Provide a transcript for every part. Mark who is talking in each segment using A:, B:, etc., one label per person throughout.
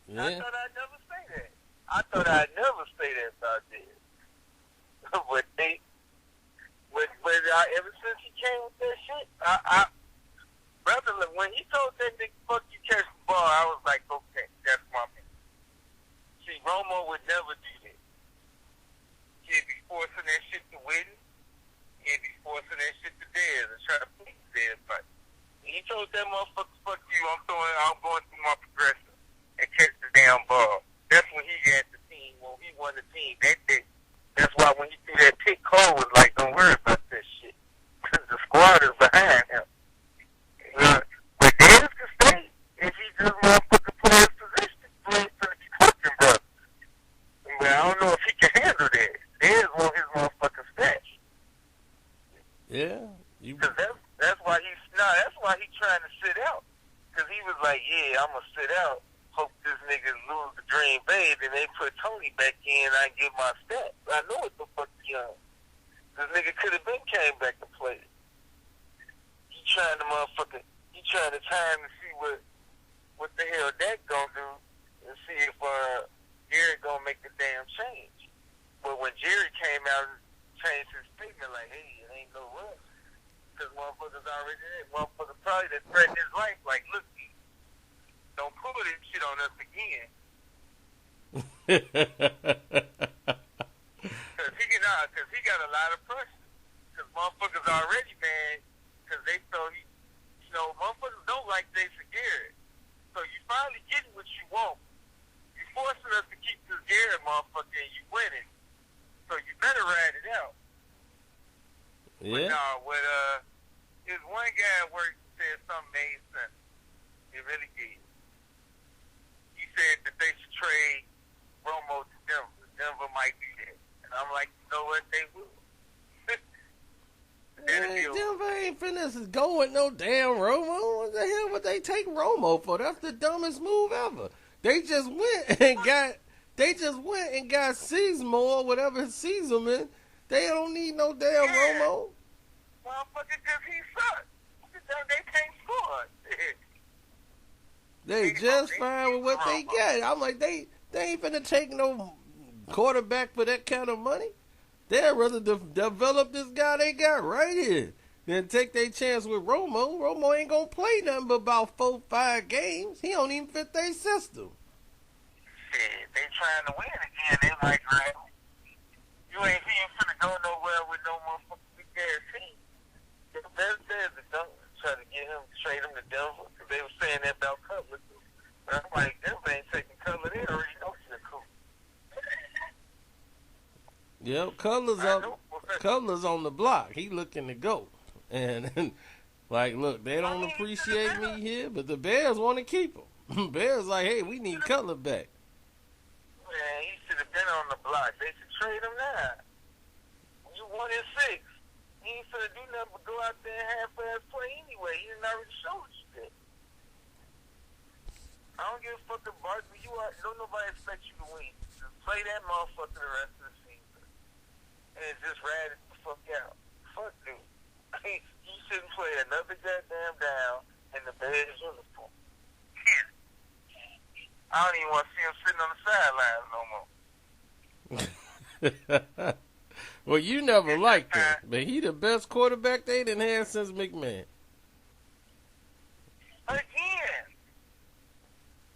A: Yeah.
B: I thought I'd never say that. I thought I'd never say that about this. But ever since he came with that shit, brother, when he told that nigga, fuck you, catch the ball, I was like, okay, that's my man. See, Romo would never do that. He'd be forcing that shit to win. He'd be forcing that shit to Dez and try to please Dez. But he told that motherfucker, fuck you, I'm going through my progression and catch the damn ball. That's when he had the team, when he won the team. That's why when he threw that pick, Cole was like, don't worry about that shit. The squad is behind him. But Dez can stay if he just motherfucking play his position. Play for the fucking brother. But I don't know if he can handle that. Dez want his motherfucking stats.
A: Yeah.
B: Cause that's why that's why he's trying to sit out. Cause he was like, yeah, I'm gonna sit out. Hope this nigga lose the Green Bay, then they put Tony back in. I get my stats. I know what the fuck he on. This nigga could have been came back to play. He trying to time to see what the hell that gonna do and see if Jerry gonna make the damn change. But when Jerry came out and changed his statement, like, hey, it ain't no rush. Because motherfuckers already there. Motherfuckers probably that threatened his life. Like, look, don't pull this shit on us again. Because he got a lot of pressure. Because motherfuckers already mad. Because they felt motherfuckers don't like Jason Garrett. So you finally getting what you want. You forcing us to keep this Garrett motherfucker and you winning. So you better ride it out.
A: Yeah.
B: But his one guy at work said something made sense. It really did. He said that they should trade Romo to Denver. Denver might do that. And I'm like, you know what? They will.
A: Man, Denver ain't finna go with no damn Romo. What the hell would they take Romo for? That's the dumbest move ever. They just went and got Seasmore, whatever Seasman. They don't need no damn Romo.
B: Motherfucker, because he sucks. They can't score.
A: They just fine with what they got. I'm like, they ain't finna take no quarterback for that kind of money. They'd rather develop this guy they got right here than take their chance with Romo. Romo ain't gonna play nothing but about 4-5 games. He don't even fit their system.
B: Shit, they trying to win again. They like, right? You ain't finna go nowhere with no motherfucking big ass team. The best is to try to trade him to Denver. Because they were saying that about Cutler. But I'm like, Denver ain't taking Cutler. They already know he's cool.
A: Yep, Cutler's on the block. He looking to go. And like, look, they don't appreciate me here, but the Bears want to keep him. Bears like, hey, we need Cutler back.
B: Man, he should have been on the block. They should trade him now. You 1-6. He ain't finna do nothing but go out there and half-ass play anyway. He didn't already show us shit. I don't give a fuck about Barkley. Don't nobody expect you to win. Just play that motherfucker the rest of the season. And just ride it the fuck out. Fuck, dude. You shouldn't play another goddamn down in the Bears uniform. I don't even want to see him sitting on the sidelines no more.
A: Well, you never liked him, but he the best quarterback they done had since McMahon.
B: Again,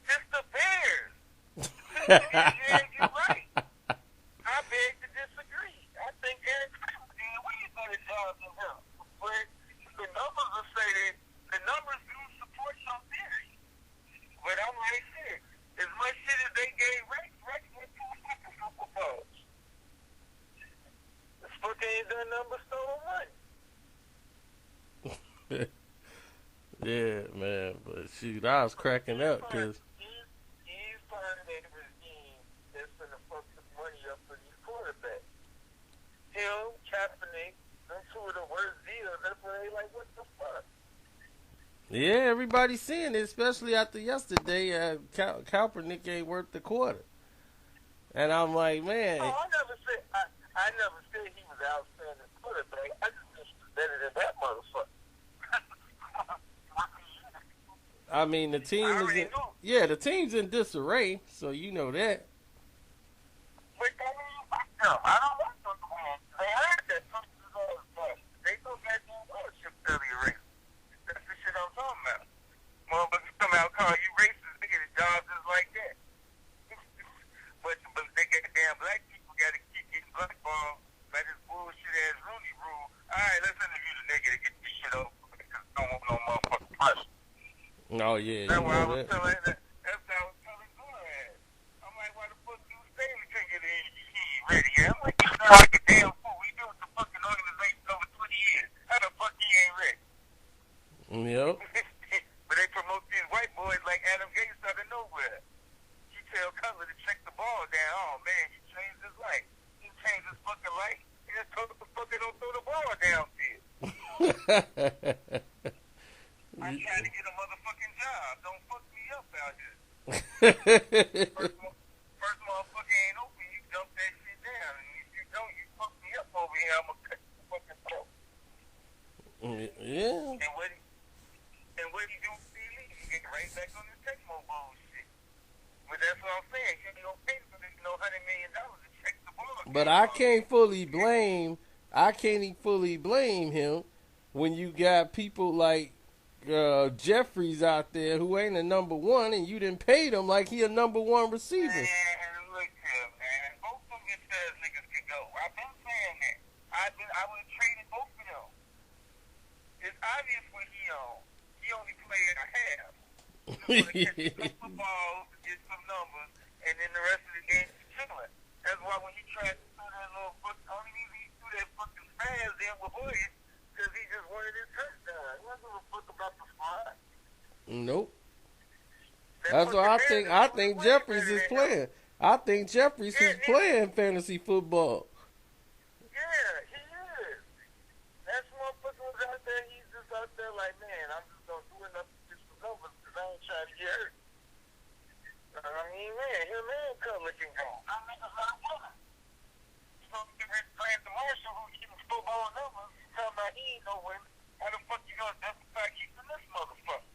B: it's the Bears. Yeah, you're right. I beg to disagree. I think Eric did way better job than him. But the numbers will say that the numbers do support your theory. But I'm like, shit, as much shit as they gave Rex went to a fucking Super Bowl. This fucker ain't done nothing but stolen money.
A: Yeah, man, but shoot, I was cracking up because
B: he's part of that regime that's gonna fuck the money up for these quarterbacks. Him, Kaepernick, them two of the worst deals. That's why they like, what the fuck?
A: yeah, everybody's seeing it, especially after yesterday. Kaepernick ain't worth the quarter, and I'm like, man.
B: Oh, I never said he was outstanding quarterback. I just think he's better than that motherfucker.
A: I mean, the
B: I
A: team is
B: already
A: in,
B: knew.
A: yeah, the team's in disarray, so you know that.
B: But that ain't like them. I don't like them. They heard that something is all bust. They so goddamn bullshit Philly race. That's the shit I'm talking about. Motherfuckers come out and call you racist. Nigga, the jobs is like that. but they goddamn black people got to keep getting blackballed by this bullshit ass Rooney rule. All right, let's interview the nigga to get this shit over because I don't want no motherfucking pressure.
A: Oh yeah,
B: That's
A: you
B: why I
A: know
B: was
A: that.
B: telling that. That's how I was telling Glenn. I'm like, why the fuck you saying we couldn't get in? He ain't ready yet. I'm like, you sound like a damn fool. We been with the fucking organization over 20 years. How the fuck he ain't ready?
A: Yep.
B: But they promote these white boys like Adam Gates out of nowhere. He tell Cutler to check the ball down. Oh man, he changed his life. He changed his fucking life. He just told the fucker don't throw the ball downfield. I'm trying to get a motherfucking job. Don't fuck me up out here. First motherfucker ain't open, you dump that shit down. And if you don't, you fuck me up over here, I'm gonna cut the fucking throat.
A: Yeah.
B: And what he do with D-Lee? He get right back on this Tecmo bullshit. But that's what I'm saying. You ain't gonna pay for this no $100 million to check the ball.
A: But I can't fully blame. I can't fully blame him when you got people like Jeffries out there who ain't a number one, and you didn't pay them like he a number one receiver.
B: Man, look here, man. Both of them get says niggas can go. I've been saying that. I would have traded both of them. It's obvious what he on. He only played a half. He's gonna catch some balls, get some numbers, and then the rest of the game is chilling. That's why when he tried to throw that little only reason he threw that fucking spaz in with Boyd, because he just wanted his touchdown. He wasn't give a fuck about the squad.
A: Nope. That's why I think Jeffries is playing. I think Jeffries is playing fantasy football.
B: Yeah, he is. That motherfucker was out there. He's just out there like, man, I'm just gonna do enough to get some numbers because I ain't trying to get hurt. I mean, man, him and Cutler can go. I mean, it's not one. You know, playing the Marshall who's keeping football numbers. You talking about he ain't no winner. How the fuck you gonna justify keeping this motherfucker?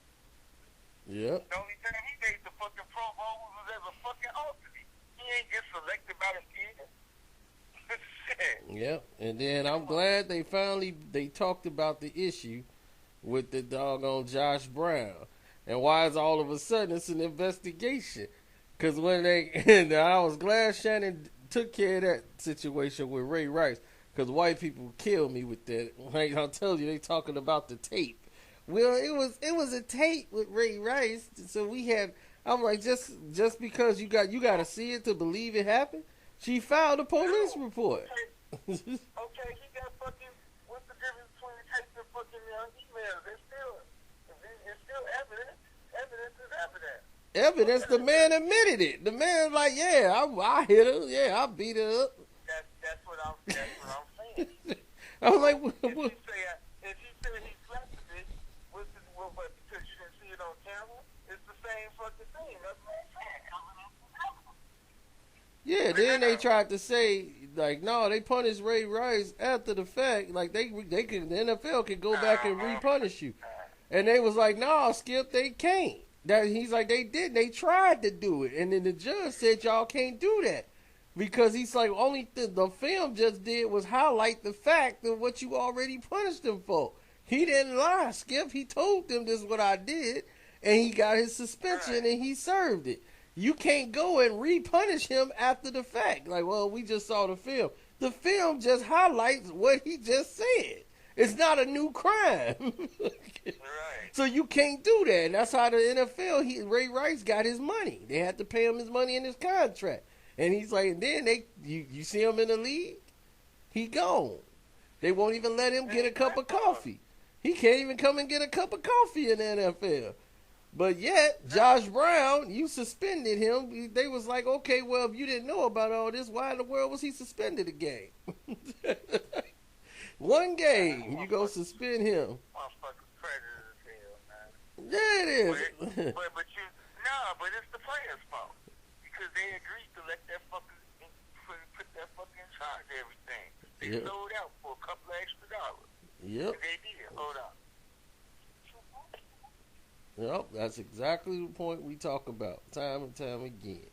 A: Yep.
B: The only time he made the fucking Pro Bowl was as a fucking alternate. He ain't get selected by the team.
A: Yep. And then I'm glad they talked about the issue with the doggone Josh Brown. And why is all of a sudden it's an investigation? Because I was glad Shannon took care of that situation with Ray Rice. Because white people kill me with that. Like I'll tell you, they talking about the tape. Well, it was a tape with Ray Rice. So I'm like, just because you got to see it to believe it happened. She filed a police report.
B: Okay, he got fucking. What's the difference between tape and fucking emails? It's still evidence. Evidence is evidence.
A: Evidence. The man admitted it. The man like, yeah, I hit her. Yeah, I beat her up.
B: That's what I'm saying.
A: I was like,
B: if he said he slapped the bitch, because you didn't see it on camera, it's the same fucking thing. That's what I'm saying.
A: yeah. Then they tried to say like, no, they punished Ray Rice after the fact. Like they can, the NFL can go back and repunish you. And they was like, no, Skip, they can't. That he's like, they did. They tried to do it, and then the judge said y'all can't do that. Because he's like, only the film just did was highlight the fact of what you already punished him for. He didn't lie, Skip. He told them this is what I did, and he got his suspension and he served it. You can't go and repunish him after the fact. Like, well, we just saw the film. The film just highlights what he just said. It's not a new crime.
B: Right.
A: So you can't do that. And that's how the NFL, Ray Rice got his money. They had to pay him his money in his contract. And he's like, and then you see him in the league, he gone. They won't even let him get a cup of coffee. He can't even come and get a cup of coffee in the NFL. But yet, Josh Brown, you suspended him. They was like, okay, well, if you didn't know about all this, why in the world was he suspended a game? One game, you go suspend him.
B: Motherfucking predator as hell, man.
A: Yeah, it is.
B: But it's the players' fault. Because they agreed to let that fucker put that fucker in charge of everything. They sold out for a couple of extra dollars.
A: Yep.
B: And they did. Hold on.
A: Yep, that's exactly the point we talk about time and time again.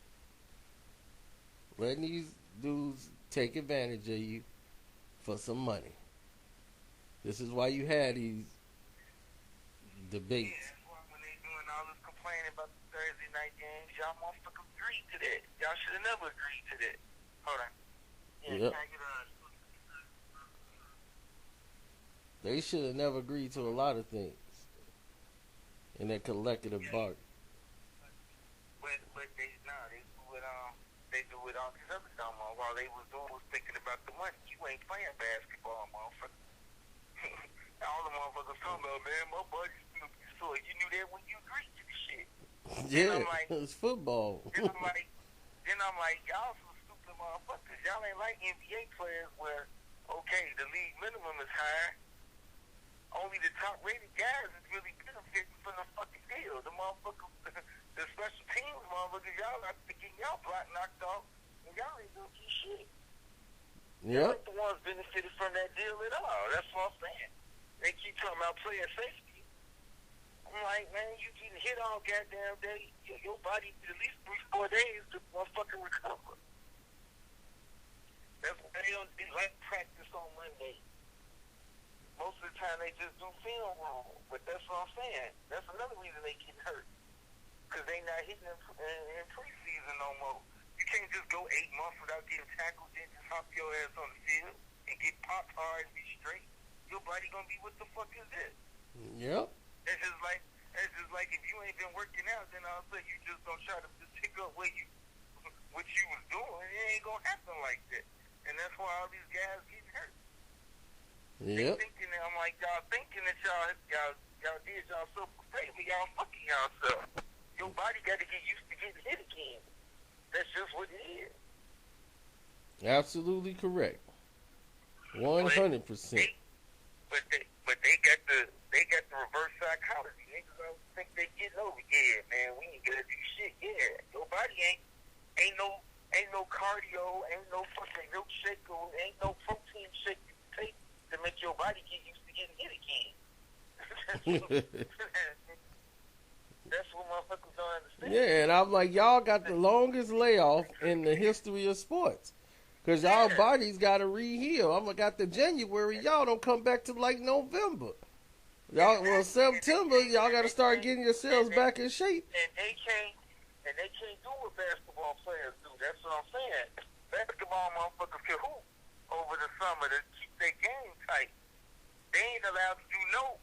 A: Letting these dudes take advantage of you for some money. This is why you had these
B: Yeah,
A: debates.
B: that's why when they doing all this complaining about the Thursday night games, y'all motherfuckers agreed to that. Y'all should have never agreed to that. Hold on. Yeah,
A: Yep.
B: can I get on?
A: They should have never agreed to a lot of things in that collective bargain.
B: But they do it all these other dumb ones while they was doing was thinking about the money. You ain't playing basketball, motherfucker. All the motherfuckers talking about, man, my buddy's stupid. So you knew that when you agreed to the shit.
A: Yeah,
B: like,
A: it's football.
B: then I'm like, y'all some stupid motherfuckers. Y'all ain't like NBA players where, okay, the league minimum is high. Only the top rated guys is really benefiting from the fucking deal. The motherfuckers, the special teams motherfuckers, y'all are getting y'all block knocked off, and y'all ain't doing shit. Y'all
A: Yep.
B: ain't the ones benefited from that deal at all. That's what I'm saying. They keep talking about player safety. I'm like, man, you getting hit all goddamn day. Your body at least 3-4 days to motherfucking recover. That's why they like practice on Monday. Most of the time they just do film wrong. But that's what I'm saying. That's another reason they get hurt. Because they not hitting in preseason no more. You can't just go 8 months without getting tackled, then just hop your ass on the field and get popped hard and be straight. Your body gonna be, what the fuck is this?
A: Yep.
B: It's just like if you ain't been working out, then all of a sudden you just gonna try to just pick up what you was doing. It ain't gonna happen like that. And that's why all these guys getting hurt.
A: Yep.
B: I'm like, y'all thinking that y'all did y'all so favor, y'all fucking y'allself. Your body got to get used to getting hit again. That's just what it is.
A: Absolutely correct. 100%.
B: But they got the reverse psychology. Niggas don't think they getting over. Yeah, man, we ain't gonna do shit. Yeah, your body ain't no cardio, ain't no fucking milkshake, ain't no protein shake you take to make your body get used to getting hit again. That's what motherfuckers don't understand.
A: Yeah, and I'm like, y'all got the longest layoff in the history of sports. Because y'all bodies got to re-heal. I'm like, after January, y'all don't come back to like November. September, y'all got to start getting yourselves back in shape.
B: And they can't do what basketball players do. That's what I'm saying. Basketball motherfuckers can hoop over the summer to keep their game tight. They ain't allowed to do no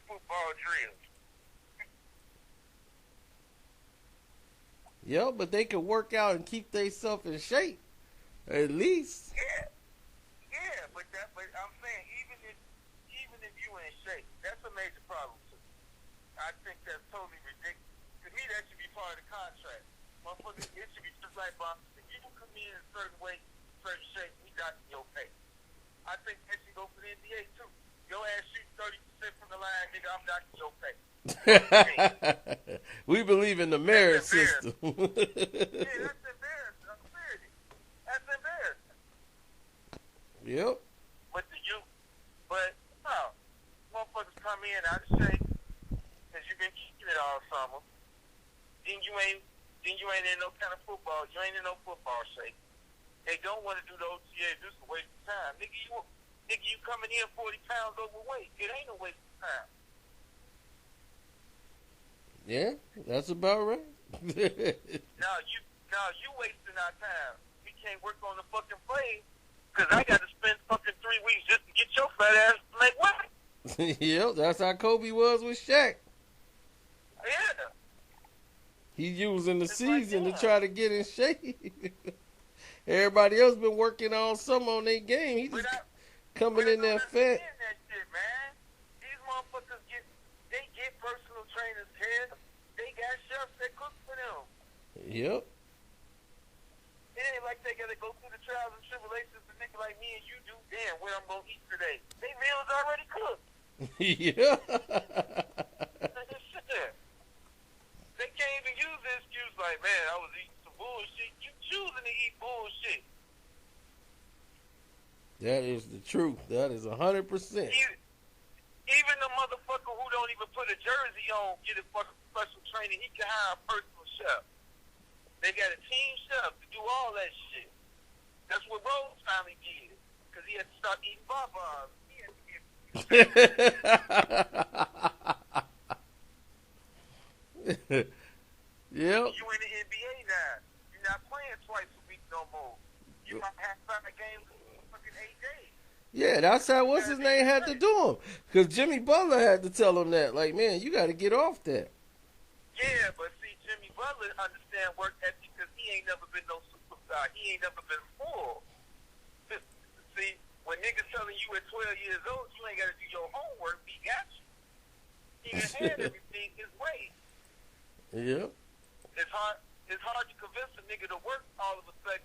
B: football drills.
A: Yeah, but they can work out and keep themselves in shape, at least.
B: Yeah, but I'm saying even if you in shape, that's a major problem too. I think that's totally ridiculous. To me, that should be part of the contract. Motherfuckers, it should be just like boxing. If you come in a certain way, certain shape, we got your pay. I think that should go for the NBA too. Your ass shoots 30% from the line, nigga, I'm knocking your pay.
A: We believe in the merit system.
B: Yeah, that's embarrassing. I'm serious. That's embarrassing.
A: Yep.
B: But no, motherfuckers come in out of shape because you've been kicking it all summer. Then you ain't in no kind of football. You ain't in no football shape. They don't want to do the OTA. This is a waste of time, nigga. You coming in 40 pounds overweight. It ain't a waste of time.
A: Yeah, that's about right.
B: No, you wasting our time. We can't work on the fucking play because I got to spend fucking 3 weeks just to get your fat ass to make weight.
A: Yep, that's how Kobe was with Shaq.
B: Yeah.
A: He using the season
B: like
A: to try to get in shape. Everybody else been working all summer on their game. He just coming in there fat.
B: That shit, man. These motherfuckers get personal trainers here. They got chefs that cook for them.
A: Yep.
B: It ain't like they gotta go through the trials and tribulations to nigga like me and you do. Damn, where I'm gonna eat today? They meals already cooked.
A: Yeah.
B: They can't even use the excuse like, man, I was eating some bullshit. You choosing to eat bullshit.
A: That is the truth. That is 100%.
B: Even the motherfucker who don't even put a jersey on get a fucking training, he can hire a personal chef. They got a team chef to do all that shit. That's what Rose finally did. Because he had to start eating barbars. He had to get...
A: Yep.
B: You in the NBA now. You're not playing twice a week no more. You might have 5 games in fucking 8 days.
A: Yeah, that's how what's his name had to do him. Because Jimmy Butler had to tell him that. Like, man, you got to get off that.
B: Yeah, but see, Jimmy Butler understand work ethic because he ain't never been no superstar. He ain't never been full. See, when niggas telling you at 12 years old you ain't got to do your homework, he got you. He done had everything his way.
A: Yeah.
B: It's hard to convince a nigga to work all of a sudden.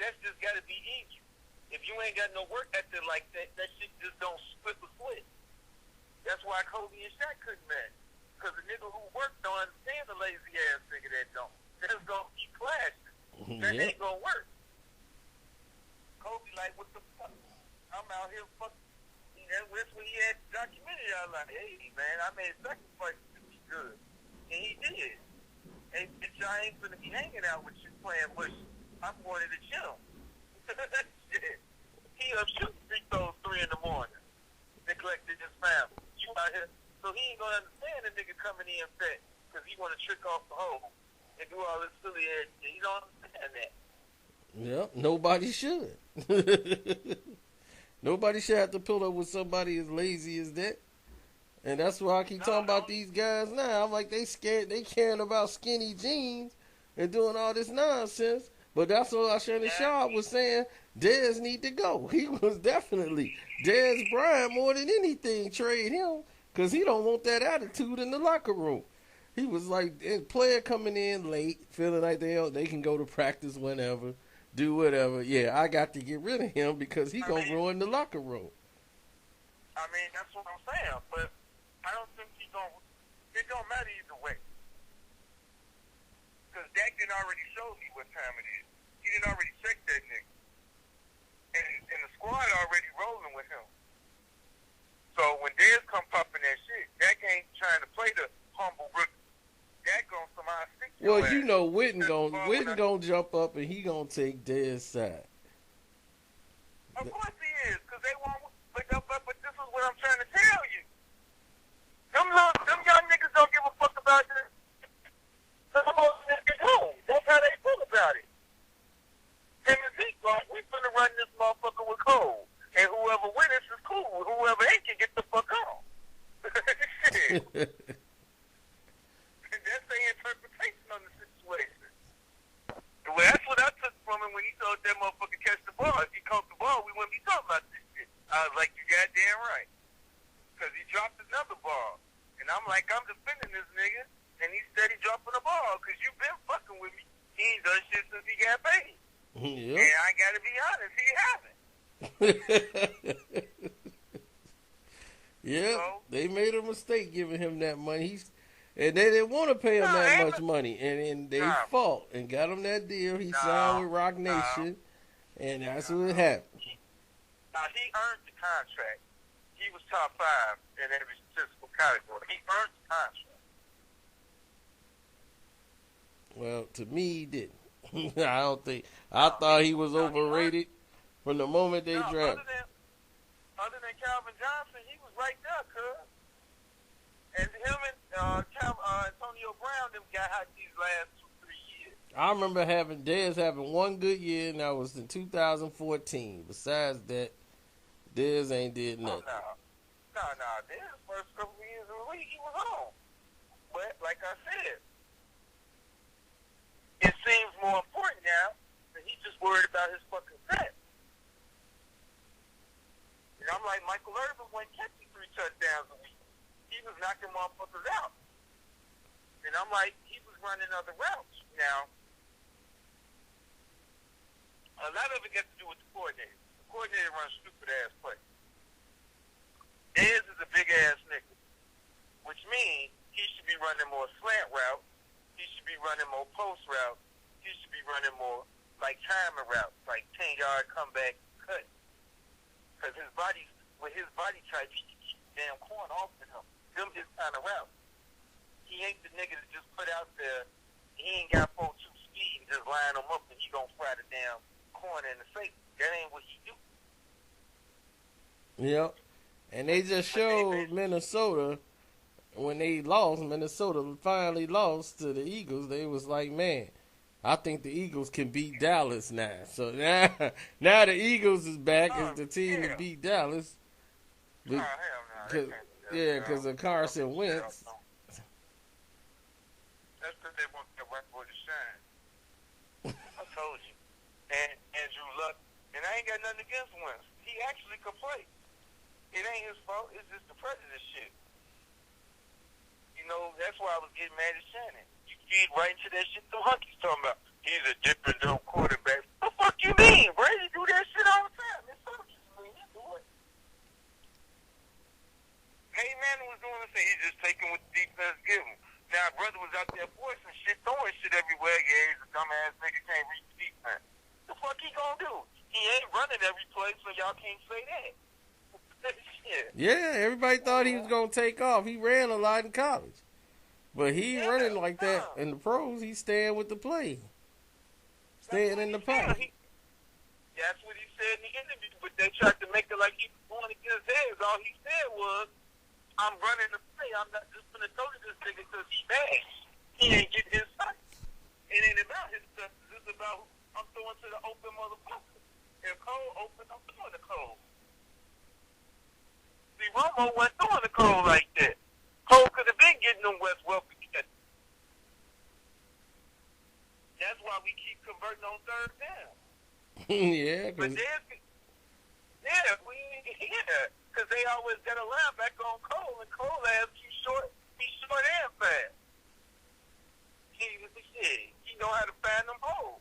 B: That's just got to be in you. If you ain't got no work ethic like that, that shit just don't split the split. That's why Kobe and Shaq couldn't match. Because the nigga who worked don't understand the lazy ass nigga that don't. That's going to keep clashing. That ain't going to work. Kobe like, what the fuck? I'm out here fucking. That's when he had the documentary. I was like, hey, man, I made sacrifices to be good. And he did. Hey, bitch, I ain't finna be hanging out with you playing bush. I'm going to the gym. Shit. He up shooting free throws 3 in the morning. Neglected his family. You out here. So he ain't gonna understand the nigga coming in fat because he want to trick off the hole and do all this silly ass shit. He don't understand that.
A: Yep, nobody should. Nobody should have to pull up with somebody as lazy as that. And that's why I keep talking about these guys now. I'm like, they scared, they caring about skinny jeans and doing all this nonsense. But that's what Shannon Sharp was saying. Dez need to go. He was definitely Dez Bryant more than anything trade him because he don't want that attitude in the locker room. He was like a player coming in late, feeling like they can go to practice whenever, do whatever. Yeah, I got to get rid of him because he gonna ruin the locker room.
B: I mean, that's what I'm saying, but I don't think he gonna. It don't matter either way. Because Dak didn't already show me what time it is. He didn't already check that nigga. And the squad already rolling with him. So when Dez come popping that shit, Dak ain't trying to play the humble rookie. Dak gonna somehow stick to
A: Well, you know, Witten gonna jump up and he gonna take Dez's side.
B: Of course he is, because they won't. But this is what I'm trying to tell you. Them young niggas don't give a fuck about this. That's how they feel about it. Him and Zeke, we finna run this motherfucker with Cole. And whoever wins is cool. Whoever ain't can get the fuck on. Shit. And that's their interpretation on the situation. Well, that's what I took from him when he told that motherfucker catch the ball. If he caught the ball, we wouldn't be talking about this shit. I was like, you goddamn right. Because he dropped another ball. And I'm like, I'm defending this nigga. And he steady dropping the ball. Because you been fucking with me. He ain't done shit since he got paid. Yep. And I got to be honest, he haven't.
A: Yeah, so, they made a mistake giving him that money. And they didn't want to pay him that much money. And they fought and got him that deal. He signed with Rock Nation. And that's what happened.
B: He earned the contract. He was top 5 in every statistical category. He earned the contract.
A: Well, to me, he didn't. I don't think. I thought he was overrated from the moment they drafted.
B: Other than Calvin Johnson, he was right there, cuz. And him and Antonio Brown, them got hot these last 2-3 years.
A: I remember Dez having one good year, and that was in 2014. Besides that, Dez ain't did nothing.
B: No. Dez, first couple of years in the league, he was on. But, like I said, it seems more important now that he's just worried about his fucking set. And I'm like, Michael Irvin wasn't catching 3 touchdowns a week. He was knocking motherfuckers out. And I'm like, he was running other routes. Now, a lot of it got to do with the coordinator. The coordinator runs stupid-ass plays. Dez is a big-ass nigga, which means he should be running more slant routes. He should be running more post routes. He should be running more like timing routes, like 10-yard comeback cut. Because with his body type, he can keep the damn corn off of him. Them his kind of routes. He ain't the nigga that just put
A: Yep. And they just showed Minnesota when they lost. Minnesota finally lost to the Eagles. They was like, man, I think the Eagles can beat Dallas now. So now the Eagles is back as the team to beat Dallas.
B: Oh, hell no.
A: Cause, yeah, because of Carson Wentz.
B: That's because they want their white boy to shine. I told you. And Andrew Luck, and I ain't got nothing against Wentz. He actually could play. It ain't his fault. It's just the prejudice shit. You know, that's why I was getting mad at Shannon. You feed right into that shit the Hunky's talking about. He's a different little quarterback. What the fuck you mean? Brady do that shit all the time. It's soldiers. I mean, he do it. Hey, man was doing this thing. He's just taking what the defense give him. Now, brother was out there forcing shit, throwing shit everywhere. Yeah, he's a dumbass nigga, can't reach the defense. The fuck he gonna do? He ain't running every play, so y'all can't say that. Shit.
A: Yeah, everybody thought he was gonna take off. He ran a lot in college, but he ain't running like that in the pros. He's staying with the play, staying in the pocket.
B: That's what he said in the interview, but they tried to make it like he was going against theirs. All he said was, I'm running the play. I'm not just going to throw to this nigga because he's bad. He ain't getting his sight. It ain't about his stuff. It's about I'm throwing to the open motherfucker. If Cole open, I'm throwing to Cole. See, Romo wasn't throwing to Cole like that. Cole could have been getting them West Welker catches. That's why we keep converting on third down.
A: Yeah,
B: because they always got a linebacker on Cole, and Cole has he's short and fast. He know how to find them holes.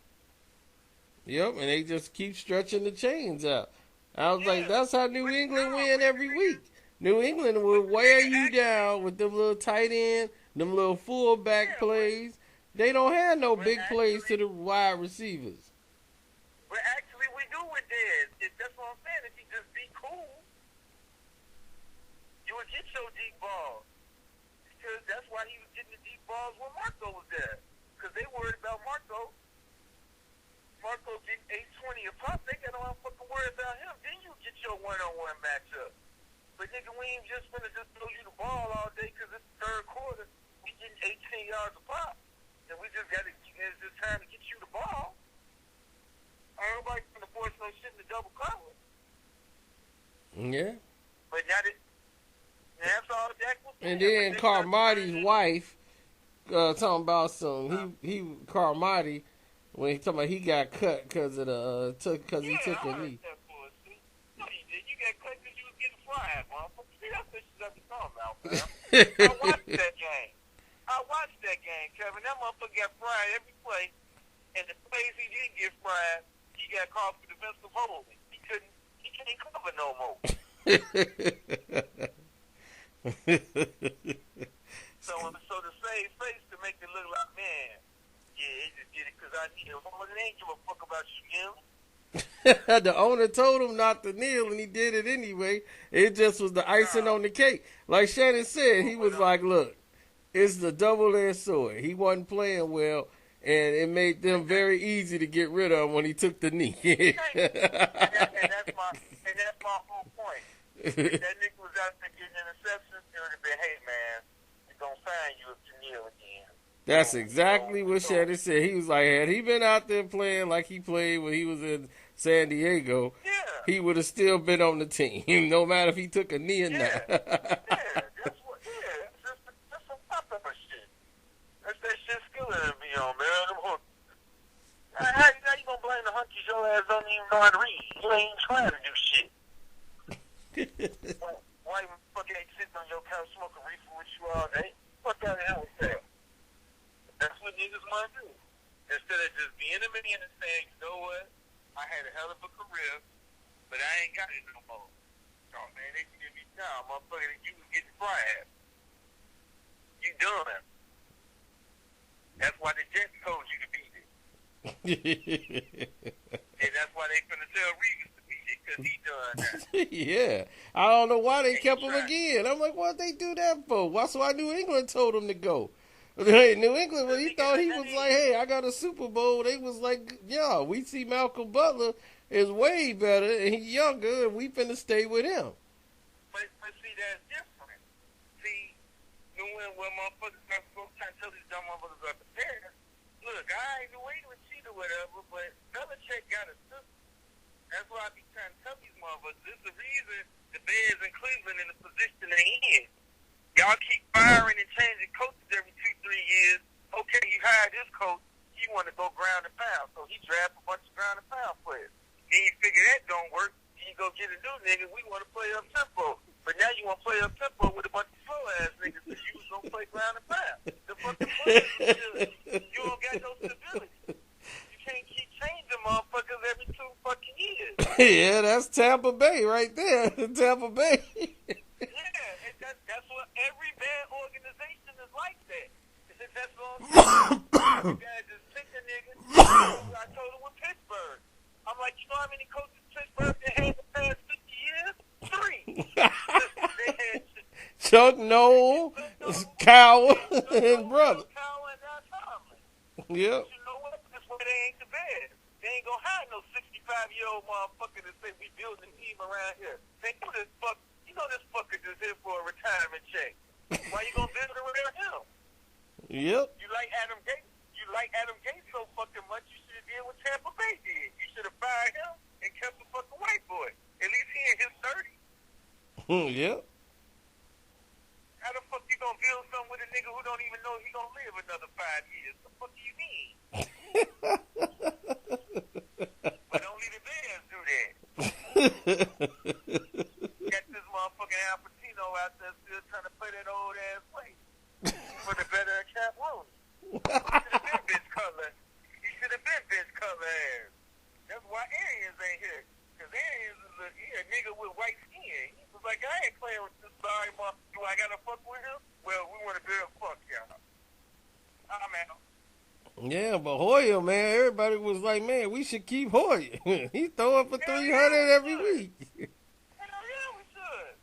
A: Yep, and they just keep stretching the chains out. I was like, that's how New England win every week. New England will wear you down with them little tight end, them little fullback plays. They don't have no big plays to the wide receivers.
B: But actually, we do with Dez. That's what I'm saying. If he just be cool, you would get your deep balls. Because that's why he was getting the deep balls when Marco was there. Because they worried about Marco. Marco getting 820 a pop. They got no fucking worry about him. Then you get your one-on-one matchup. But nigga, we ain't just gonna just throw you the ball all day because it's the third quarter. We getting 18 yards a pop. And we just got to, it's just time to get you the ball. Everybody's gonna force no shit in the double cover.
A: Yeah.
B: But now that's all Jack was saying.
A: And then Carmodi's wife talking about some Carmody when he talking about he got cut because of the he took a knee.
B: No, you did. You got cut because you was getting fried, motherfucker. See, that's what you got to talk about, man. I watched that game, Kevin. That motherfucker got fried every play, and the plays he didn't get fried, he got called for defensive holding. He can't cover no more. So to save face to make it look like, man, yeah, he just did it because I need him. It ain't give a fuck about you,
A: The owner told him not to kneel, and he did it anyway. It just was the icing on the cake. Like Shannon said, he was like, look, it's the double-edged sword. He wasn't playing well, and it made them very easy to get rid of him when he took the knee.
B: and that's my whole point. If that nigga was out there getting interceptions, it would have been, hey, man, we're going to find you if you kneel again.
A: That's exactly what Shannon said. He was like, had he been out there playing like he played when he was in San Diego, he would have still been on the team, no matter if he took a knee or not.
B: That's some pop-up shit. That's that shit skill to be on, man. How you gonna blame the hunkies? Your ass don't even know how to read. You ain't trying to do shit. Why you fucking ain't sitting on your couch smoking reefer with you all day? Fuck out of hell with that. That's what niggas want to do. Instead of just being a man and saying, you know what? I had a hell of a career, but I ain't got it no more. Oh, man, they can give me time. Motherfucker, you was getting fried. You done. That's why the Jets told you to beat it. And that's why they finna tell Reeves to beat it, because he done that.
A: Yeah. I don't know why they kept him again. I'm like, what'd they do that for? That's why New England told him to go. Hey, New England, when he thought he was like, hey, I got a Super Bowl, they was like, we see Malcolm Butler is way better, and he's younger, and we finna stay with him.
B: But see, that's different. See, knowing what motherfuckers are supposed to tell these dumb motherfuckers are prepared. Look, I ain't away with cheat or whatever, but Belichick got a system. That's why I be trying to tell these motherfuckers. This is the reason the Bears in Cleveland in the position they in. Y'all keep firing and changing coaches every 2-3 years. Okay, you hired this coach. He want to go ground and pound, so he draft a bunch of ground and pound players. Then you figure that don't work. Then you go get a new nigga. We want to play up tempo, but now you want to play up tempo with a bunch of slow ass niggas. So you was gonna play ground and pound. The fucking players, you don't got no stability. You can't keep changing motherfuckers every 2 fucking years.
A: Yeah, that's Tampa Bay right there. Tampa Bay.
B: Yeah, and that's what every bad organization is like that. That's what I'm saying. You guys just pick a nigga. I told him with Pittsburgh. I'm like, you know how many coaches Pittsburgh they had the past 50 years? 3. They had
A: Chuck Noll, Cowell, and brother.
B: Cowell and now Tomlin.
A: Yep.
B: But you know what? That's why they ain't the bad. They ain't gonna hire no 65-year-old motherfucker that say we building a team around here. They know this fuck. You know this fucker just here for a retirement check. Why you gonna build around him?
A: Yep.
B: You like Adam Gates? You like Adam Gates so fucking much? You should have did what Tampa Bay did. You should have fired him and kept the fucking white boy. At least he in his 30s.
A: Yep.
B: How the fuck you gonna build something with a nigga who don't even know he gonna live another 5 years? The fuck do you mean? But only the Bears do that. Got this motherfucking Al Pacino out there still trying to play that old ass way for the better of Cap Williams. He should have been bitch color. He should have been bitch color ass. That's why Arians ain't here. Because Arians is a nigga with white skin. He was like, I ain't playing with this sorry mother. Do I gotta fuck with him? Well, we want to build fuck y'all. I'm out.
A: Yeah, but Hoyer, man, everybody was like, man, we should keep Hoyer. He's throwing for 300 every week.
B: Hell yeah, we should.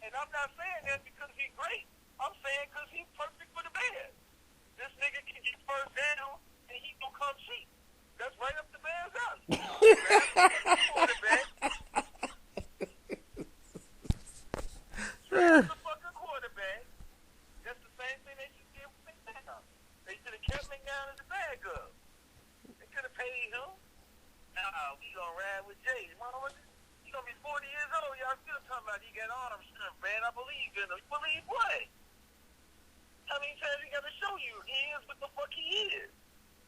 B: And I'm not saying that because he's great. I'm saying because he's perfect for the Bears. This nigga can get first down and he gonna come cheap. That's right up the Bears' alley. Quarterback. Draft the fucking quarterback. That's the same thing they should do with McDown. They should have kept McDown in the bag up. They could have paid him. Nah, we gonna ride with Jay. Motherfucker, he gonna be 40 years old. Y'all still talking about he got arm strength, man. I believe in him. Believe what? How many times he gotta show you he is what the fuck he is?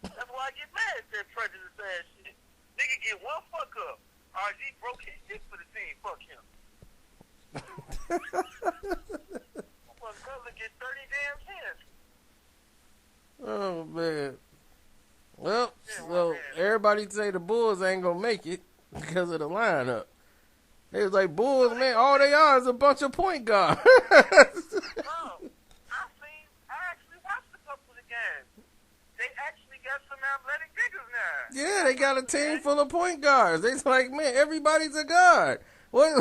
B: That's why I get mad at that prejudice ass shit. Nigga get one fuck up. RG broke his shit for the team. Fuck him. Motherfucker get 30 damn chances.
A: Oh, man. Well,
B: Yeah,
A: so
B: man.
A: everybody say the Bulls ain't going to make it because of the lineup. They was like, Bulls, man, all they are is a bunch of point guards.
B: Bro, I actually watched a couple of the games. They actually got some athletic niggas now.
A: Yeah, they got a team full of point guards. They like, man, everybody's a guard.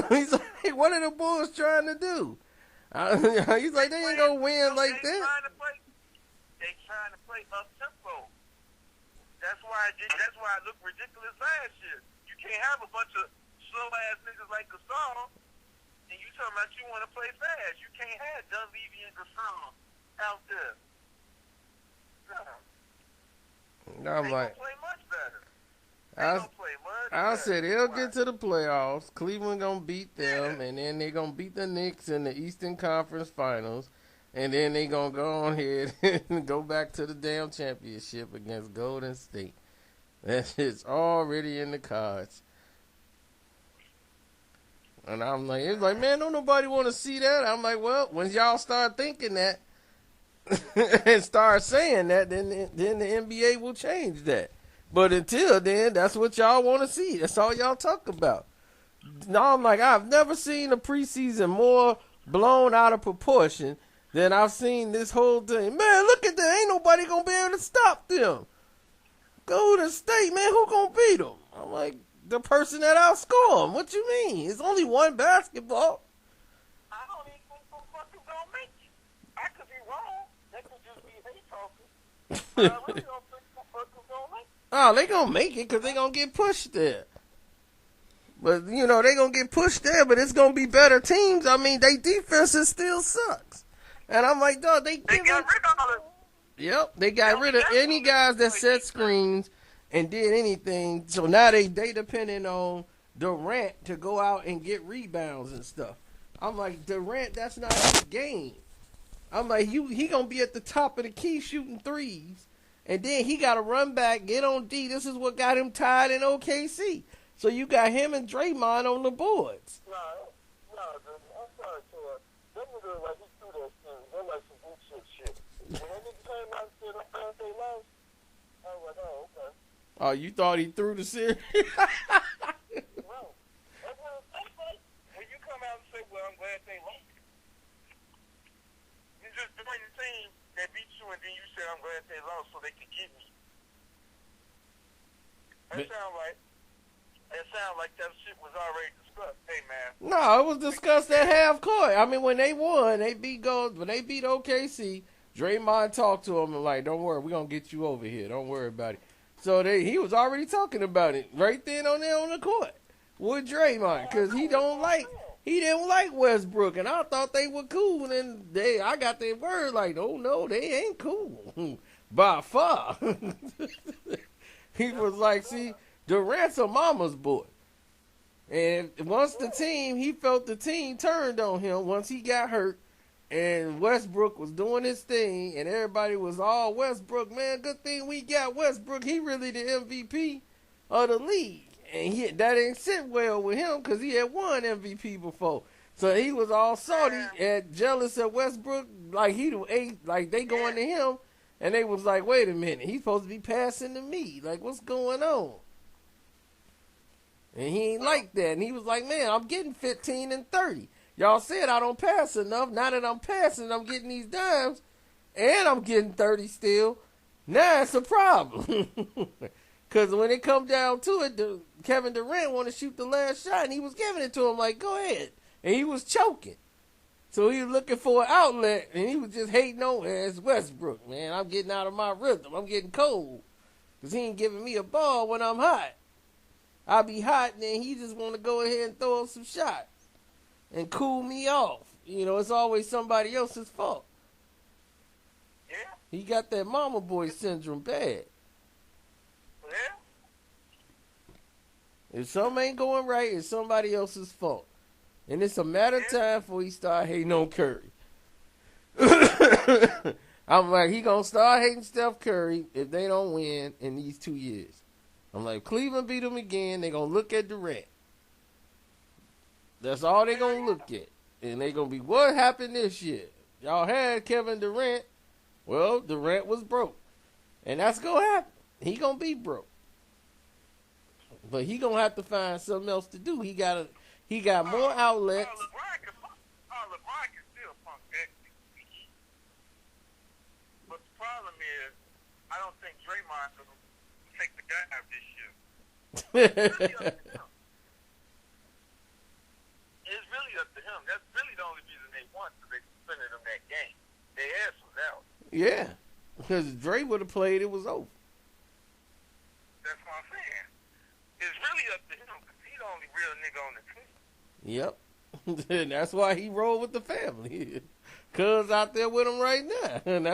A: He's like, what are the Bulls trying to do? He's like, they ain't going to win like that.
B: They trying to play up tempo. That's why I look ridiculous last year. You can't have a bunch of slow ass niggas like Gasol, and you talking about you want to play fast. You can't have Dunleavy and Gasol out there. No.
A: I'm
B: They
A: like,
B: gonna play much better.
A: I said they'll get to the playoffs. Cleveland gonna beat them, and then they gonna beat the Knicks in the Eastern Conference Finals, and then they gonna go on ahead and go back to the damn championship against Golden State. That shit's already in the cards. And I'm like, it's like, man, don't nobody want to see that. I'm like, well, when y'all start thinking that and start saying that, then the NBA will change that. But until then, that's what y'all want to see. That's all y'all talk about. Now I'm like, I've never seen a preseason more blown out of proportion than I've seen this whole thing. Man, look at that. Ain't nobody going to be able to stop them. Golden State, man, who going to beat them? I'm like, the person that outscore them. What you mean? It's only one basketball.
B: I don't even think some fuckers gonna make it. I could be wrong. That could just be hate talking. I really don't think some fuckers gonna make it.
A: Oh, they gonna make it because they gonna get pushed there. But, you know, they going to get pushed there, but it's going to be better teams. I mean, they defenses still sucks. And I'm like, dog,
B: They got rid of all of.
A: Yep, they got rid of any guys that set screens and did anything. So now they depending on Durant to go out and get rebounds and stuff. I'm like, Durant, that's not his game. I'm like, he going to be at the top of the key shooting threes. And then he got to run back, get on D. This is what got him tied in OKC. So you got him and Draymond on the boards.
B: No, dude, I'm sorry, Tor. That nigga, like, he threw that shit. That like some bullshit shit. When that nigga came out and said, I'm glad they lost, I was like, oh, okay.
A: Oh, you thought he threw the series?
B: No. That's like, when you come out and say, well, I'm glad they lost, you just join the team that beat you, and then you say, I'm glad they lost so they can get me. That sound like that shit was already discussed. Hey, man.
A: No, it was discussed at half court. I mean, when they won, when they beat OKC, Draymond talked to him and like, don't worry, we're going to get you over here. Don't worry about it. So he was already talking about it right then on there on the court with Draymond because he didn't like Westbrook, and I thought they were cool, and I got their word like, oh no, they ain't cool by far. He was like, see, Durant's a mama's boy. And once he felt the team turned on him once he got hurt, and Westbrook was doing his thing, and everybody was all Westbrook, man, good thing we got Westbrook. He really the MVP of the league. And that ain't sit well with him because he had won MVP before. So he was all salty and jealous of Westbrook, like they going to him, and they was like, wait a minute, he's supposed to be passing to me. Like, what's going on? And he ain't like that. And he was like, man, I'm getting 15 and 30. Y'all said I don't pass enough. Now that I'm passing, I'm getting these dimes, and I'm getting 30 still. Now it's a problem. Because when it come down to it, Kevin Durant wanted to shoot the last shot, and he was giving it to him like, go ahead. And he was choking. So he was looking for an outlet, and he was just hating on as Westbrook. Man, I'm getting out of my rhythm. I'm getting cold. Because he ain't giving me a ball when I'm hot. I'll be hot, and then he just want to go ahead and throw up some shots and cool me off. You know, it's always somebody else's fault.
B: Yeah.
A: He got that mama boy syndrome bad.
B: Yeah.
A: If something ain't going right, it's somebody else's fault. And it's a matter of time before he start hating on Curry. I'm like, he going to start hating Steph Curry if they don't win in these 2 years. I'm like, Cleveland beat them again, they going to look at Durant. That's all they going to look at. And they going to be, what happened this year? Y'all had Kevin Durant. Well, Durant was broke. And that's going to happen. He going to be broke. But he going to have to find something else to do. He got more outlets.
B: LeBron can still punk that. But the problem is, I don't think Draymond will take the guy out this year. It's really up to him. That's really the only reason they won, because they suspended him that game. Their ass was out.
A: Yeah. Because Dre would have played, it was over.
B: That's what I'm saying. It's really up to him, because he's the only real nigga on the team.
A: Yep. And that's why he rolled with the family. Cuz out there with him right now. And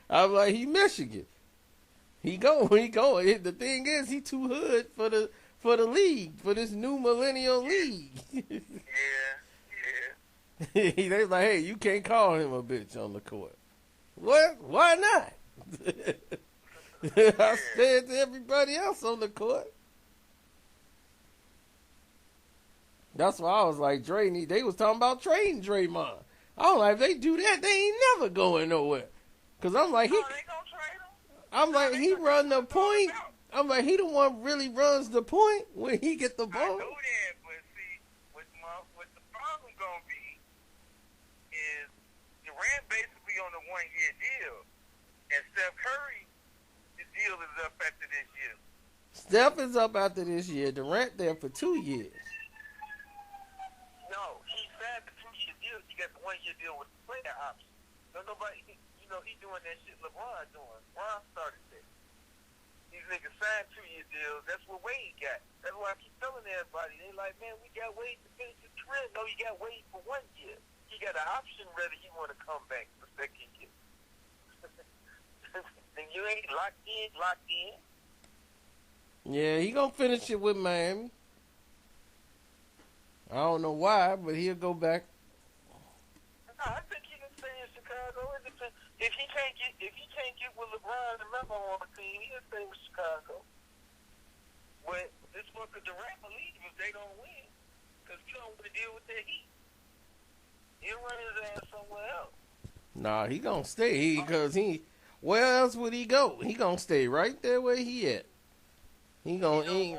A: I'm like, he Michigan. He going. The thing is, he too hood for the league, for this new millennial league.
B: Yeah.
A: They like, hey, you can't call him a bitch on the court. What? Why not? I said to everybody else on the court. That's why I was like, they was talking about trading Draymond. I was like, if they do that, they ain't never going nowhere. Because I'm like,
B: they gonna trade him?
A: I'm like, he run the point. I'm like, he the one really runs the point when he get the ball.
B: I know that, but see, what the problem gonna be is Durant basically on a 1-year deal, and Steph Curry, the deal is up after this year.
A: Steph is up after this year. Durant there for 2 years.
B: No, he signed the 2-year deal. He got the 1-year deal with the player option. So nobody, he doing that shit LeBron doing. LeBron started that. these niggas signed 2-year deals. That's what Wade got. That's why I keep telling everybody. They like, man, we got Wade to finish his career. No, you got Wade for 1 year. He got an option whether he want to come back for 2nd year. Then you ain't locked in.
A: Yeah, he gonna finish it with Miami. I don't know why, but he'll go back.
B: No, I think he can stay in Chicago. If he can't get with LeBron and Melo on the team, he'll stay with Chicago. But this fucker Durant will leave if they don't win, because he don't want to deal with that heat. He'll run his ass somewhere else.
A: Nah, he gonna stay because where else would he go? He gonna stay right there where he at. He gonna
B: Yeah,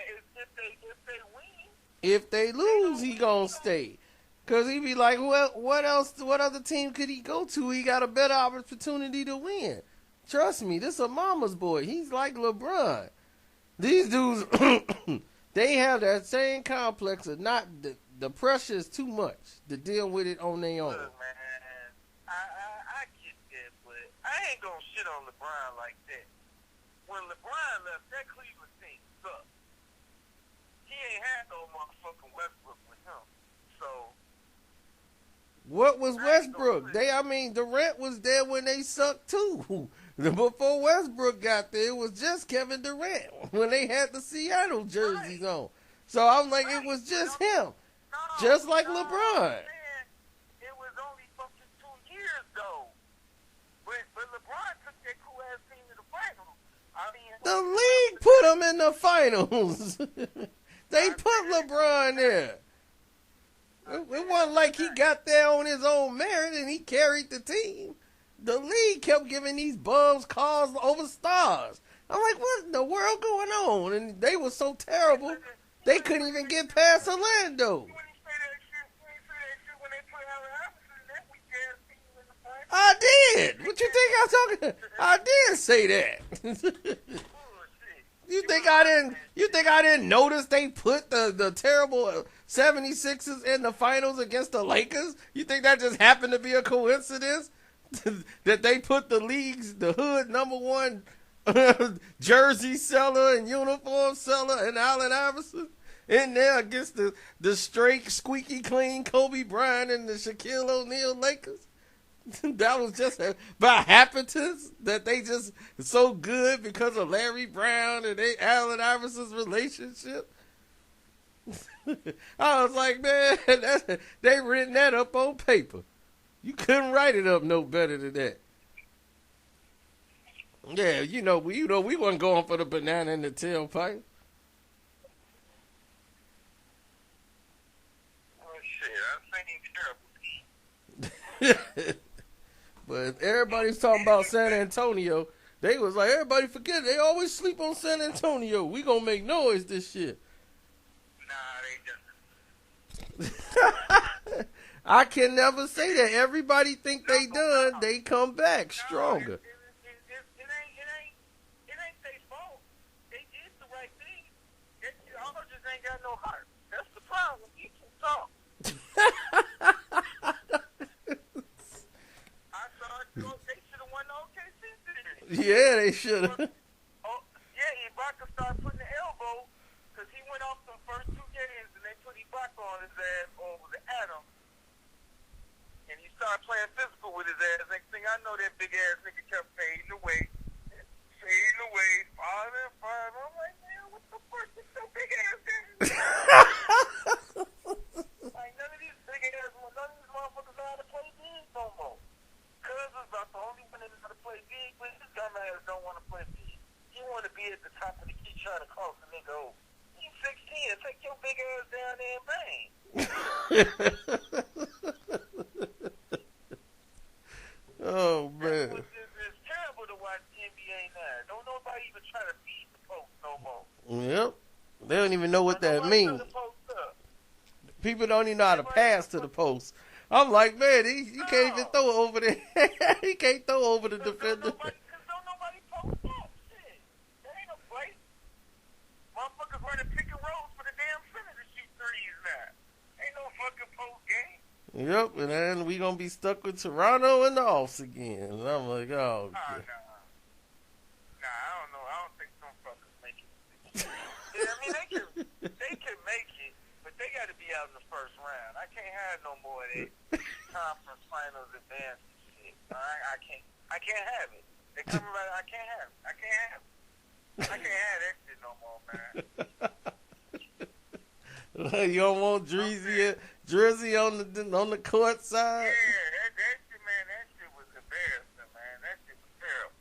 B: if they win.
A: If they lose, he gonna stay. Cause he be like, well, what else? What other team could he go to? He got a better opportunity to win. Trust me, this a mama's boy. He's like LeBron. These dudes, they have that same complex of not the pressure is too much to deal with it on their own.
B: Look, man, I get that, but I ain't gonna shit on LeBron like that. When LeBron left, that Cleveland team sucked. He ain't had no motherfucking Westbrook with him. So.
A: What was Westbrook? Durant was there when they sucked too. Before Westbrook got there, it was just Kevin Durant when they had the Seattle jerseys on. So I'm like, it was just him, just like LeBron.
B: Man, it was only fucking 2 years though. But LeBron took that cool ass team to the finals.
A: The league put him in the finals. They put LeBron there. It wasn't like he got there on his own merit and he carried the team. The league kept giving these bums calls over stars. I'm like, what in the world going on? And they were so terrible, they couldn't even get past Orlando. I did. What you think I'm talking? I did say that. You think I didn't notice they put the terrible 76ers in the finals against the Lakers? You think that just happened to be a coincidence? That they put the hood #1 jersey seller and uniform seller and Allen Iverson in there against the straight, squeaky clean Kobe Bryant and the Shaquille O'Neal Lakers? That was just by happenstance that they just so good because of Larry Brown and Allen Iverson's relationship. I was like, man, they written that up on paper. You couldn't write it up no better than that. Yeah, we wasn't going for the banana in the tailpipe.
B: Oh shit, I seen terrible.
A: But everybody's talking about San Antonio. They was like, everybody forget it. They always sleep on San Antonio. We gonna make noise this year.
B: Nah, they just.
A: I can never say that. Everybody think they done. They come back stronger.
B: It ain't their fault. They did the right thing. Y'all just ain't got no heart. That's the problem. You can talk. They should have won the OKC series.
A: Yeah, they should have.
B: Ibaka started putting the elbow because he went off the first 2 games and they put Ibaka on his ass over the Adam. And he started playing physical with his ass. Next thing I know, that big ass nigga kept fading away. 5 and 5. I'm like, man, what the fuck is so big ass guy? Like, none of these motherfuckers know how to play big no more. Cuz is about the only one that knows how to play big, but this dumbass don't want to play big. He want to be at the top of the key trying to cross the nigga over. He's 16. Take your big ass down there and bang.
A: Oh, man.
B: It's terrible to watch the NBA now. Don't nobody even try to feed the post no more.
A: Yep. They don't even know what that means. People don't even know how to pass to the post. I'm like, man, he can't even throw it over there. He can't throw over the defender.
B: Because don't nobody post up. Shit. That ain't no play. Motherfuckers running pick and rolls for the damn center to shoot threes now. Ain't no fucking post game.
A: Yep, and then we gonna be stuck with Toronto in the offs again. And I'm like, oh.
B: Nah, I don't know. I don't think Yeah, I mean they can make it, but they got to be out in the first round. I can't have no more of that conference finals advance shit. I can't have it. They coming right. I can't have it. I can't have it. I can't have that shit no more, man.
A: You don't want Drizzy on the court side?
B: Yeah, that shit, man. That shit was embarrassing, man. That shit was terrible.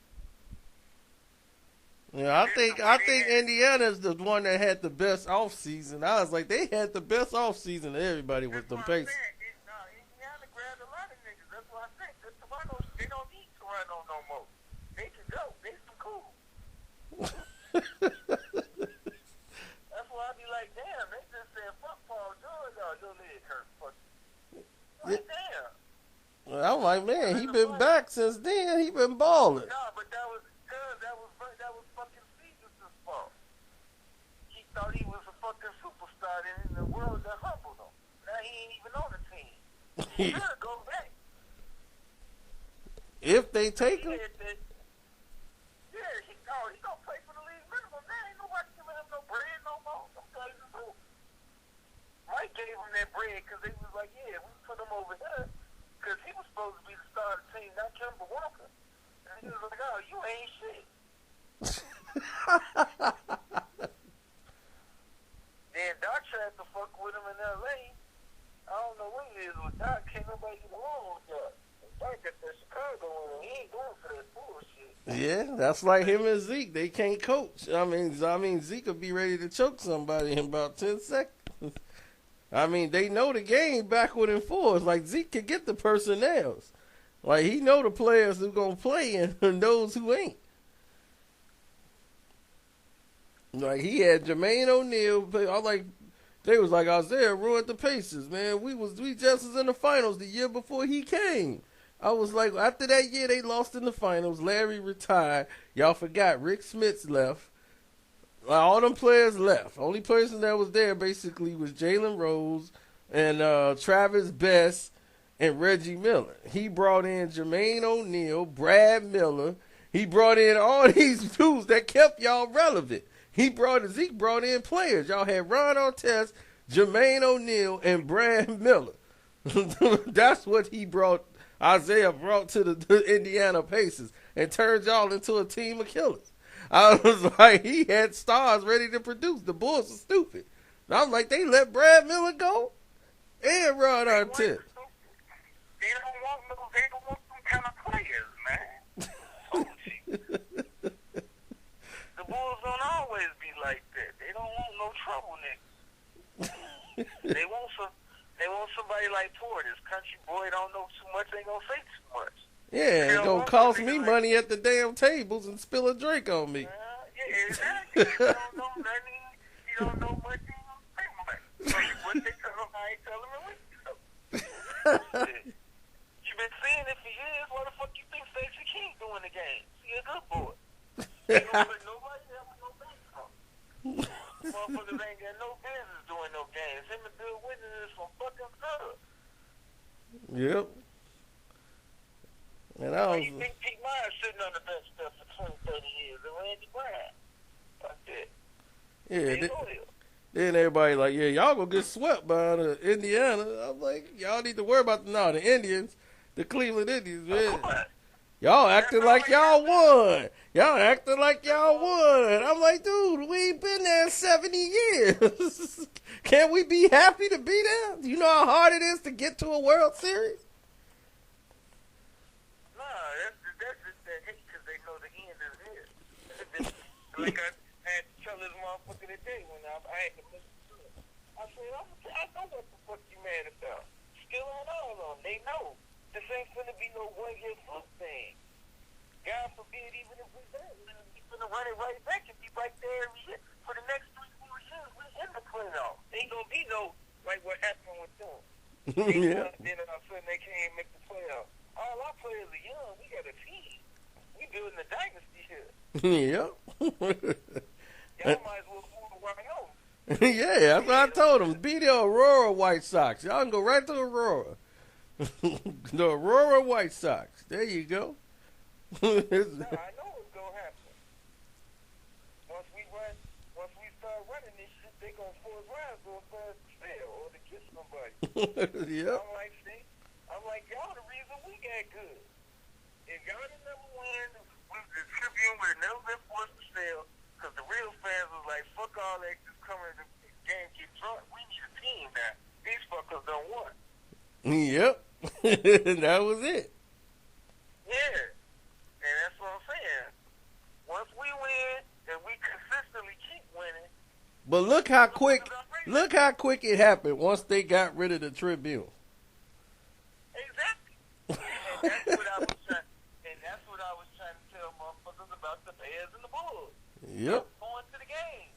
A: Yeah, I think Indiana's the one that had the best off season. I was like, they had the best off season. Everybody with them Pacers.
B: Indiana grabbed a lot of niggas. That's what I think. The Toronto, they don't need Toronto no more. They can go. They some cool. That's why I be like, damn. They just said, fuck Paul George. Your leg hurt. Fuck. Like, damn.
A: Well, I'm like, man, he been back since then. He been balling.
B: No, but that was fucking Caesar's fault. He thought he was a fucking superstar, and the world that humbled him. Now he ain't even on the team. He should go back.
A: If they take him.
B: Yeah, he gonna play for the league minimum. Now ain't nobody giving him no bread no more. I'm telling you the truth. Mike gave him that bread because they was like, yeah, we put him over here because he was supposed to be the star of the team, not Kemba Walker. And he was like, oh, you ain't shit. Then Doc tried to fuck with him in L.A. I don't know what it is with Doc. Can't nobody get along with Doc. Doc got that Chicago in him. He ain't going for that bullshit.
A: Yeah, that's like him and Zeke. They can't coach. I mean, Zeke will be ready to choke somebody in about 10 seconds. I mean, they know the game backward and forwards. Like, Zeke can get the personnels. Like, he know the players who gonna play and those who ain't. Like, he had Jermaine O'Neal. They was like, Isaiah ruined the Pacers, man. We just was in the finals the year before he came. I was like, after that year they lost in the finals. Larry retired. Y'all forgot Rick Smits left. All them players left. Only person that was there basically was Jalen Rose and Travis Best and Reggie Miller. He brought in Jermaine O'Neal, Brad Miller. He brought in all these dudes that kept y'all relevant. Zeke brought in players. Y'all had Ron Artest, Jermaine O'Neal, and Brad Miller. That's what Isaiah brought to the Indiana Pacers and turned y'all into a team of killers. I was like, he had stars ready to produce. The Bulls are stupid. And I was like, they let Brad Miller go and Ron Artest.
B: They don't want some kind of players, man. Oh, the Bulls don't always be like that. They don't want no trouble, nigga. They want somebody like Portis. Country boy don't know too much, ain't gonna say too much.
A: Yeah, it's gonna cost me money at the damn tables and spill a drink on me.
B: Yeah, exactly. You don't know nothing. You don't know much. You don't say much. So what they tell him, I ain't telling him what you know. You've been seeing it for years. What the fuck you think Stacey King doing the game? She a good boy. Ain't gonna let nobody have no baseball. Motherfuckers ain't got no business doing no games. Him and Bill Witness is some fucking good.
A: Yep. And I was.
B: You think Pete Myers sitting on the bench there for 20, 30 years, and Randy Brown? Like that.
A: Yeah. Then everybody like, yeah, y'all gonna get swept by the Indiana. I'm like, y'all need to worry about the Indians, the Cleveland Indians, man. Y'all acting like y'all won. Y'all acting like y'all won. I'm like, dude, we ain't been there 70 years. Can't we be happy to be there? You know how hard it is to get to a World Series?
B: No, that's just that hate because they know the end is here. Like I had to tell this motherfucker today when I had to listen to it. I said, I know what the fuck you mad about. Still on all of them. They know. This ain't finna be no one-year fluke thing. God forbid, even if we done, we finna run it right back and be right there every year. For the next 3-4 years, we in the playoffs. Ain't gonna be no, like what happened with them.
A: Yeah.
B: Then all of a sudden they can't make the playoffs. All our players are young. We got a team. We building a dynasty here.
A: Yep.
B: Y'all might as well move to Wyoming.
A: Yeah, that's what I told them. Be the Aurora White Sox. Y'all can go right to Aurora. The Aurora White Sox. There you go.
B: No, I know what's gonna happen. Once we start running this shit, they gonna force rounds go fast to fail or to kiss somebody.
A: Yep.
B: I'm like, see, y'all the reason we got good. If y'all the number one, the Tribune would have never been forced to sell because the real fans was like, fuck all that, just come in the game, get drunk. We need a team now. These fuckers don't want.
A: Yep. That was it.
B: Yeah. And that's what I'm saying. Once we win and we consistently keep winning.
A: But look how quick it happened once they got rid of the Tribune.
B: Exactly. And that's what I was trying to tell motherfuckers about the Bears and the Bulls.
A: Yep.
B: Going to the game.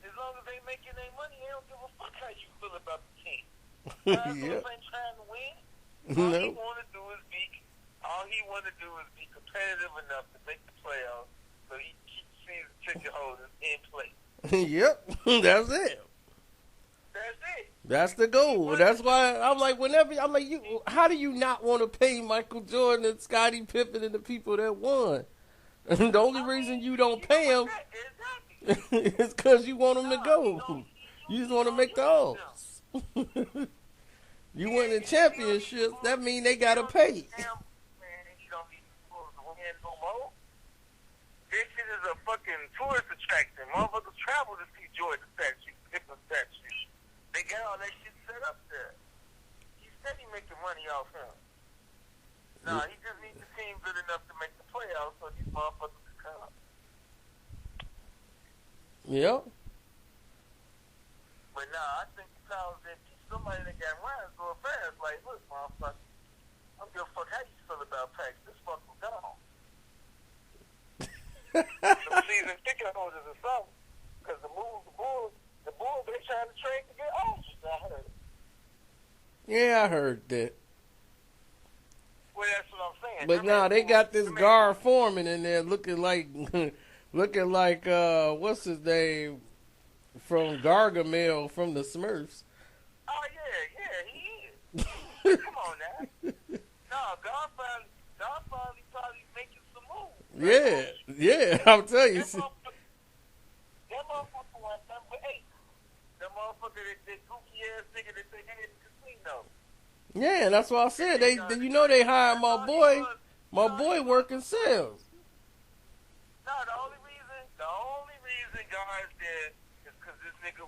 B: As long as they making their money, they don't give a fuck how you feel about the team.
A: Yep.
B: Ain't trying to win.
A: No.
B: All he want to do is be competitive enough to make the playoffs, so he keeps season ticket holders in place.
A: Yep. That's it.
B: That's it.
A: That's the goal. That's why I'm like, how do you not want to pay Michael Jordan and Scottie Pippen and the people that won? And the only reason you don't pay them is because you want them to go. You just want to make the odds. You win the championships, that means they got to pay.
B: This shit is a fucking tourist attraction. Motherfuckers travel to see Jordan statue, Pippen statue. They got all that shit set up there. He said he making money off him. Nah, he just needs the team good enough to make the playoffs so these motherfuckers can come.
A: Yep.
B: But nah, I think the Cowboys that beat somebody that got runs go fast. Like, look, motherfucker, I don't give a fuck how you feel about Pax. This fucking gone. Some season ticket holders or something. Because the Bulls, they trying to trade to get Aldridge. I heard.
A: Yeah, I heard that.
B: Well, that's what I'm saying.
A: But nah, they got this guard foreman in there looking like what's his name from Gargamel from the Smurfs.
B: Oh yeah, he is. Come on now. No, God finally probably making some moves.
A: Yeah, I'm telling you.
B: That motherfucker was number 8. That motherfucker, that goofy ass nigga that they had in the casino.
A: Yeah, that's what I said. They hired my boy working sales.
B: No, the only reason guys there is because this nigga,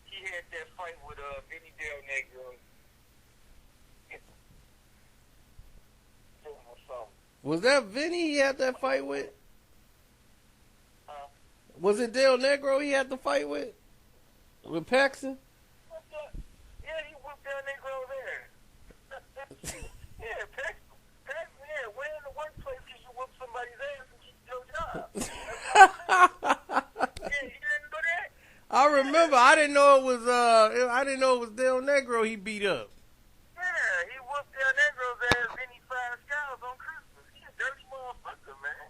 B: he had that fight with Vinny Del Negro.
A: Was that Vinny he had that fight with? Was it Del Negro he had the fight with? With Paxson?
B: Yeah, he whooped Del Negro there. Yeah, Paxson, yeah, where in the workplace can you whoop somebody's ass and keep your job? Yeah, you didn't know that?
A: I remember. I didn't know it was Del Negro he beat up.
B: Yeah, he whooped Del Negro's ass and he fired scouts on Christmas. He's a dirty motherfucker, man.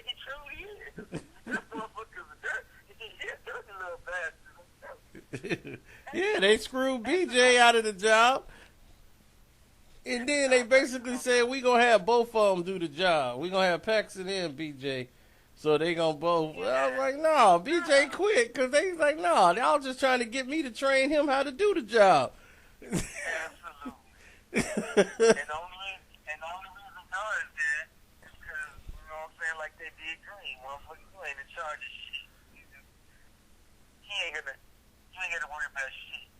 B: He truly is. This motherfucker's a dirty little bastard.
A: Yeah, they screwed BJ out of the job. And then they basically said, we going to have both of them do the job. We going to have Paxson and BJ. So they going to both. I was like, no, BJ quit. Because they was like, no, y'all just trying to get me to train him how to do the job.
B: Absolutely. And the only reason Doris did is because, you know what I'm saying, like they did Green. Motherfucker, you ain't in charge of shit. You ain't gonna worry about shit.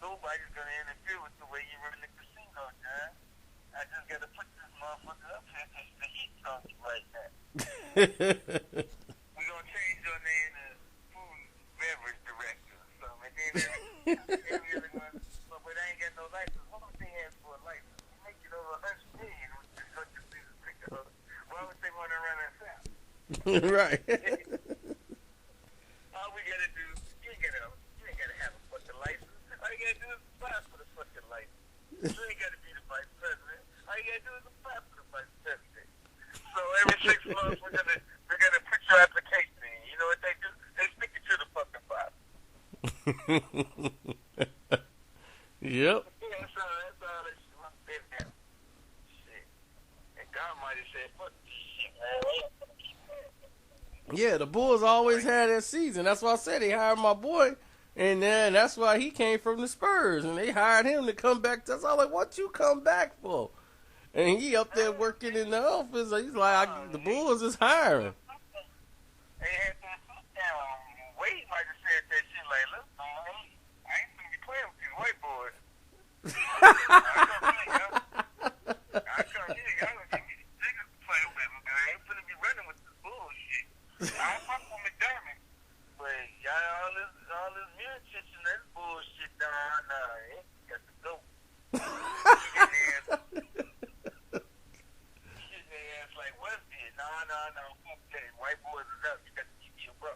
B: Nobody's gonna interfere with the way you run the casino, John. I just gotta put this motherfucker up here because the heat's on you right now. We're gonna change your name to food and beverage director or something. And then every other one, but I ain't got no license. What would they have for a license? You make it over $100 million with this country season ticket holder. Why would they want to run us out?
A: Right.
B: All we gotta do, you ain't gotta have a fucking license. All you gotta do is apply for the fucking license. You ain't gotta be the vice president. All you gotta do is apply for the vice president. So every 6 months we're gonna put your application in. You know what they do? They stick it to the fucking file.
A: Yep.
B: Yeah, that's all that shit I've been at. Shit. And God might have said, fuck this shit, man.
A: Yeah, the Bulls always had that season. That's why I said they hired my boy, and then that's why he came from the Spurs, and they hired him to come back. That's all like, what you come back for? And he up there working in the office. He's like, the Bulls is hiring.
B: They had that Wade might have said that shit like, look, man, I ain't gonna be playing with these white boys. I come here, y'all gonna give me these niggas to play with, man. I ain't gonna be running with this bullshit. I fuck with McDermott, but y'all all this mirror chitching that bullshit down. Nah, got to go. Shit their ass like West did. No, fuck that. White boys is up. You got to keep your brother.